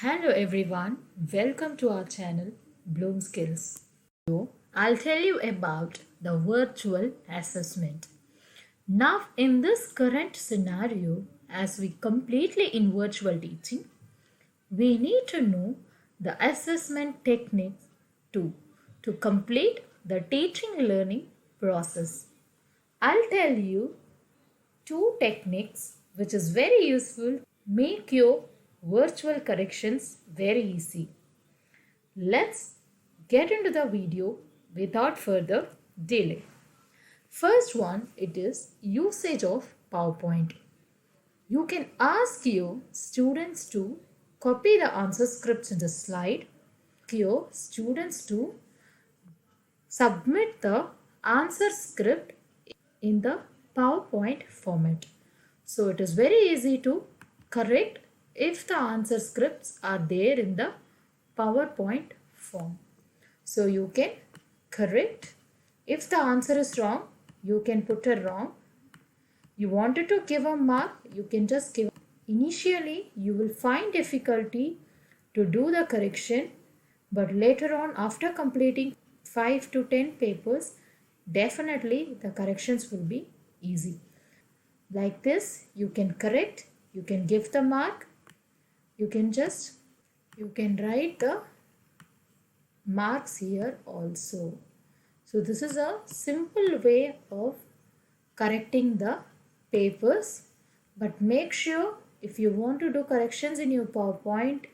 Hello everyone, welcome to our channel Bloom Skills. I'll tell you about the virtual assessment. Now, in this current scenario, as we completely in virtual teaching, we need to know the assessment techniques to complete the teaching learning process. I'll tell you two techniques which is very useful make your virtual corrections very easy. Let's get into the video without further delay. First one, it is usage of PowerPoint. You can ask your students to copy the answer scripts in the slide. Your students to submit the answer script in the PowerPoint format. So it is very easy to correct if the answer scripts are there in the PowerPoint form. So you can correct. If the answer is wrong, you can put a wrong. You wanted to give a mark, you can just give. Initially, you will find difficulty to do the correction, but later on, after completing 5 to 10 papers, definitely the corrections will be easy. Like this, you can correct, you can give the mark, you can write the marks here also. So this is a simple way of correcting the papers, but make sure if you want to do corrections in your PowerPoint,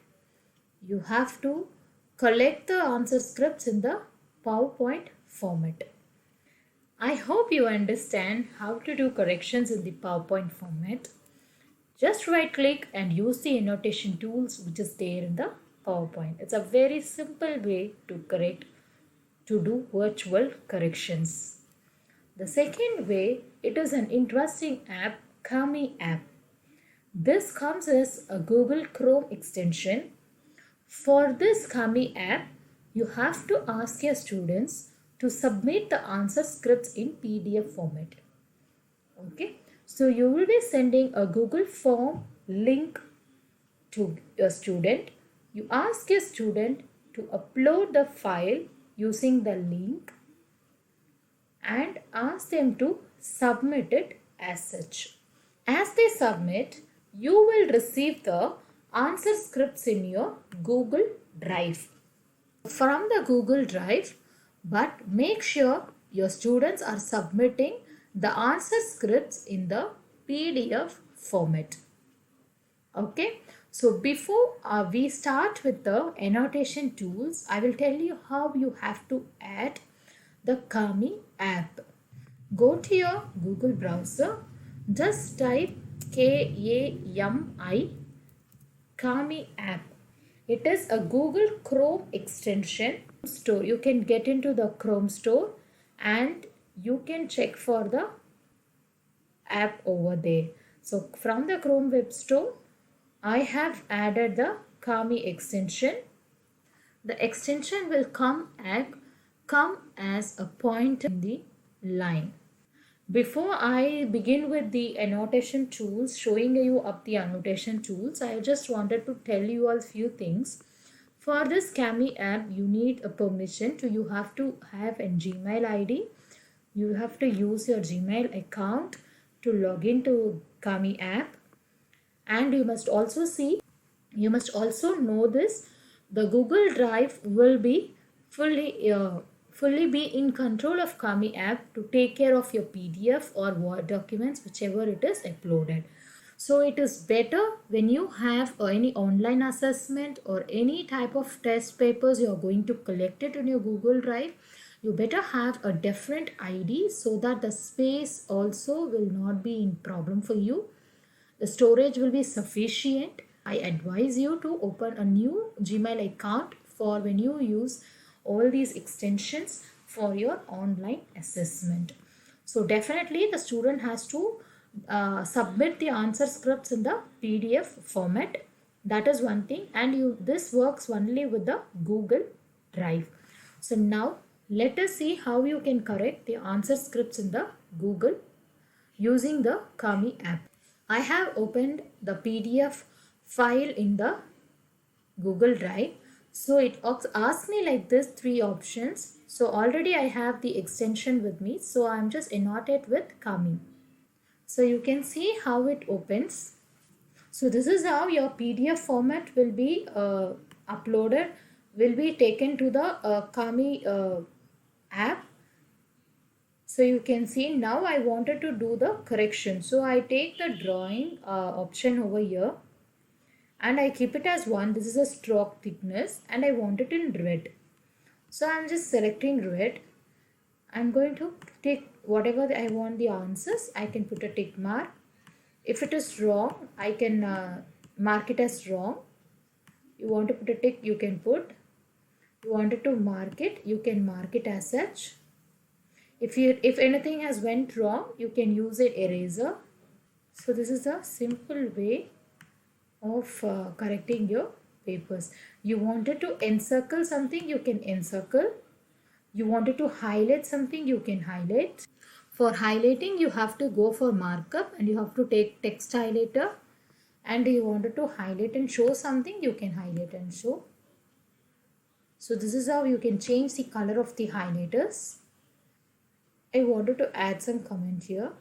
you have to collect the answer scripts in the PowerPoint format. I hope you understand how to do corrections in the PowerPoint format. Just right click and use the annotation tools which is there in the PowerPoint. It's a very simple way to do virtual corrections. The second way, it is an interesting app, Kami app. This comes as a Google Chrome extension. For this Kami app, you have to ask your students to submit the answer scripts in PDF format. Okay, so you will be sending a Google form link to your student. You ask your student to upload the file using the link and ask them to submit it as such. As they submit, you will receive the answer scripts in your Google Drive. From the Google Drive, but make sure your students are submitting the answer scripts in the PDF format. Okay, so before we start with the annotation tools, I will tell you how you have to add the Kami app. Go to your Google browser, just type Kami, Kami app. It is a Google Chrome extension store. You can get into the Chrome store and you can check for the app over there. So from the Chrome web store, I have added the Kami extension. The extension will come as a point in the line. Before I begin with the annotation tools, showing you up the annotation tools, I just wanted to tell you a few things. For this Kami app, you need a permission to, you have to have a Gmail ID. You have to use your Gmail account to log into Kami app. And you must also know this, the Google Drive will be fully be in control of Kami app to take care of your PDF or Word documents, whichever it is uploaded. So it is better when you have any online assessment or any type of test papers you are going to collect it in your Google Drive, you better have a different ID so that the space also will not be in problem for you. The storage will be sufficient. I advise you to open a new Gmail account for when you use all these extensions for your online assessment. So definitely the student has to submit the answer scripts in the PDF format. That is one thing, and this works only with the Google Drive. So now let us see how you can correct the answer scripts in the Google using the Kami app. I have opened the PDF file in the Google Drive. So it asks me like this, three options. So already I have the extension with me. So I'm just annotate with Kami. So you can see how it opens. So this is how your PDF format will be uploaded, will be taken to the Kami app. So you can see now I wanted to do the correction. So I take the drawing option over here and I keep it as 1. This is a stroke thickness and I want it in red. So I'm just selecting red. I'm going to take whatever I want the answers. I can put a tick mark. If it is wrong, I can mark it as wrong. You want to put a tick, you can put. You wanted to mark it, you can mark it as such. If anything has went wrong, you can use an eraser. So this is a simple way of correcting your papers. You wanted to encircle something, you can encircle. You wanted to highlight something, you can highlight. For highlighting, you have to go for markup and you have to take text highlighter. And you wanted to highlight and show something, you can highlight and show. So this is how you can change the color of the highlighters. I wanted to add some comment here.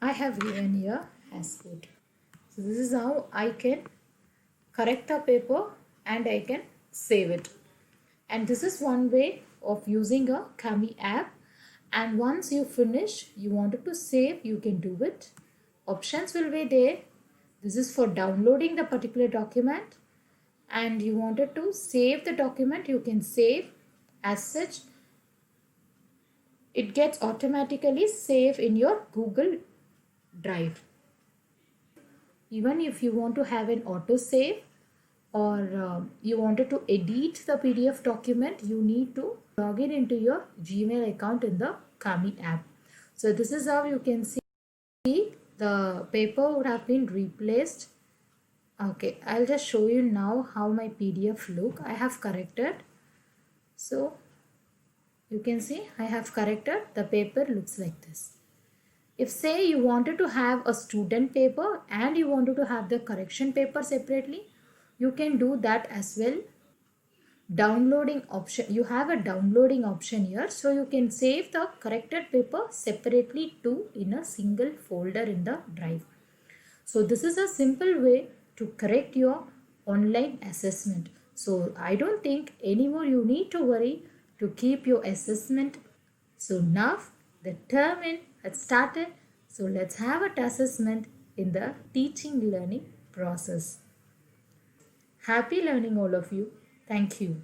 I have given here as good. So this is how I can correct the paper and I can save it. And this is one way of using a Kami app. And once you finish, you wanted to save, you can do it. Options will be there. This is for downloading the particular document. And you wanted to save the document, you can save as such. It gets automatically saved in your Google Drive. Even if you want to have an auto save or you wanted to edit the PDF document, you need to log in into your Gmail account in the Kami app. So this is how you can see the paper would have been replaced. Okay, I'll just show you now how my PDF look. I have corrected. So you can see I have corrected. The paper looks like this. If say you wanted to have a student paper and you wanted to have the correction paper separately, you can do that as well. Downloading option, you have a downloading option here, so you can save the corrected paper separately too in a single folder in the drive. So this is a simple way to correct your online assessment. So I don't think anymore you need to worry to keep your assessment. So now the term has started. So let's have an assessment in the teaching learning process. Happy learning all of you. Thank you.